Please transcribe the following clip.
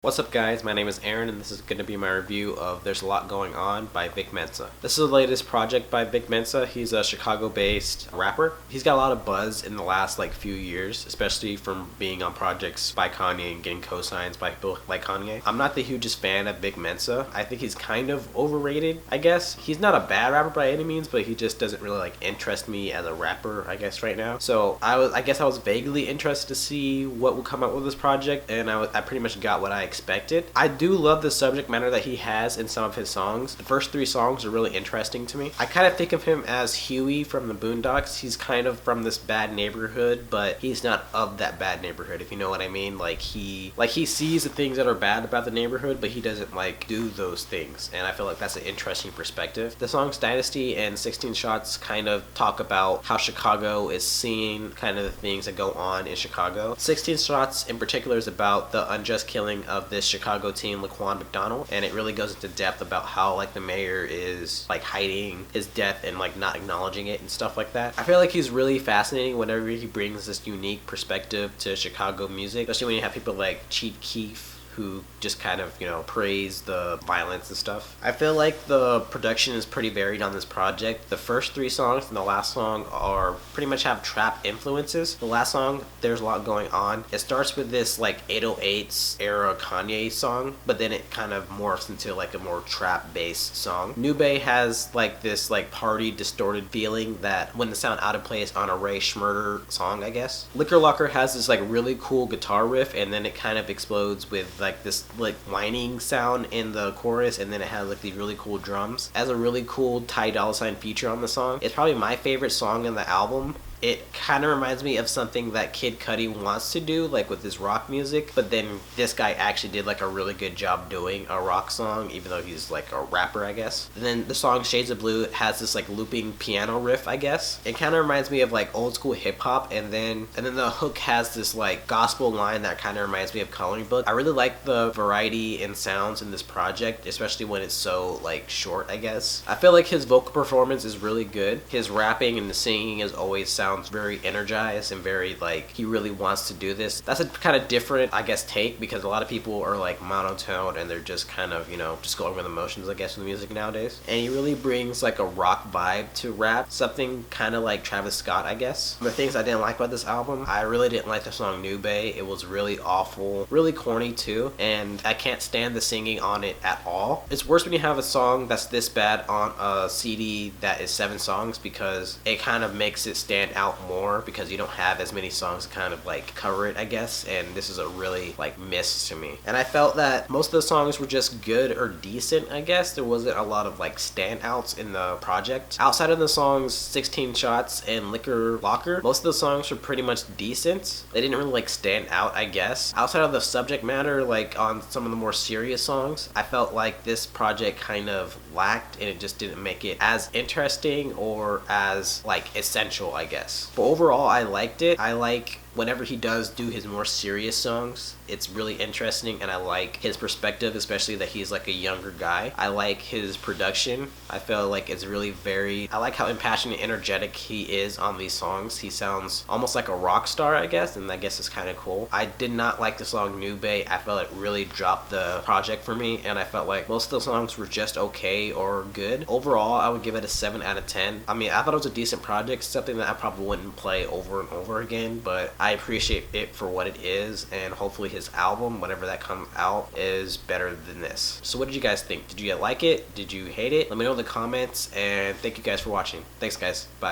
What's up guys, my name is Aaron and this is going to be my review of There's a Lot Going On by Vic Mensa. This is the latest project by Vic Mensa. He's a Chicago-based rapper. He's got a lot of buzz in the last few years, especially from being on projects by Kanye and getting co-signs by people like Kanye. I'm not the hugest fan of Vic Mensa. I think he's kind of overrated, I guess. He's not a bad rapper by any means, but he just doesn't really interest me as a rapper, I guess, right now. So I guess I was vaguely interested to see what would come out with this project, and I pretty much got what I expected. I do love the subject matter that he has in some of his songs. The first 3 songs are really interesting to me. I kind of think of him as Huey from the Boondocks. He's kind of from this bad neighborhood, but he's not of that bad neighborhood, if you know what I mean. He sees the things that are bad about the neighborhood, but he doesn't do those things, and I feel like that's an interesting perspective. The songs Dynasty and 16 Shots kind of talk about how Chicago is seeing kind of the things that go on in Chicago. 16 Shots in particular is about the unjust killing of this Chicago teen, Laquan McDonald, and it really goes into depth about how the mayor is hiding his death and not acknowledging it and stuff like that. I feel like he's really fascinating whenever he brings this unique perspective to Chicago music, especially when you have people like Chief Keef who just kind of, praise the violence and stuff. I feel like the production is pretty varied on this project. The first 3 songs and the last song are pretty much have trap influences. The last song, There's a Lot Going On, it starts with this 808s era Kanye song, but then it kind of morphs into a more trap based song. Nube has this party distorted feeling that wouldn't sound out of place on a Ray Schmurder song, I guess. Liquor Locker has this really cool guitar riff, and then it kind of explodes with this whining sound in the chorus, and then it has these really cool drums. It has a really cool Ty Dolla $ign feature on the song. It's probably my favorite song in the album. It kind of reminds me of something that Kid Cudi wants to do, with his rock music, but then this guy actually did a really good job doing a rock song, even though he's a rapper, I guess. And then the song Shades of Blue has this looping piano riff, I guess. It kind of reminds me of old school hip hop, and then the hook has this gospel line that kind of reminds me of Coloring Book. I really like the variety in sounds in this project, especially when it's so short, I guess. I feel like his vocal performance is really good. His rapping and the singing is always sounds very energized and very he really wants to do this. That's a kind of different, I guess, take, because a lot of people are monotone and they're just kind of just going with emotions, I guess, with music nowadays. And he really brings a rock vibe to rap, something kind of like Travis Scott, I guess. The things I didn't like about this album, I really didn't like the song Nube. It was really awful, really corny too, and I can't stand the singing on it at all. It's worse when you have a song that's this bad on a CD that is 7 songs, because it kind of makes it stand out more, because you don't have as many songs to kind of cover it, I guess, and this is a really miss to me. And I felt that most of the songs were just good or decent, I guess. There wasn't a lot of standouts in the project. Outside of the songs 16 Shots and Liquor Locker, most of the songs were pretty much decent. They didn't really stand out, I guess. Outside of the subject matter, on some of the more serious songs, I felt this project kind of lacked, and it just didn't make it as interesting or as essential, I guess. But overall, I liked it. I like whenever he does do his more serious songs. It's really interesting, and I like his perspective, especially that he's a younger guy. I like his production. I feel it's really I like how impassioned and energetic he is on these songs. He sounds almost like a rock star, I guess, and I guess it's kind of cool. I did not like the song Nube. I felt it really dropped the project for me, and I felt most of the songs were just okay or good. Overall, I would give it a 7 out of 10. I mean, I thought it was a decent project, something that I probably wouldn't play over and over again, but I appreciate it for what it is, and hopefully his album, whenever that comes out, is better than this. So what did you guys think? Did you like it? Did you hate it? Let me know in the comments, and thank you guys for watching. Thanks guys. Bye.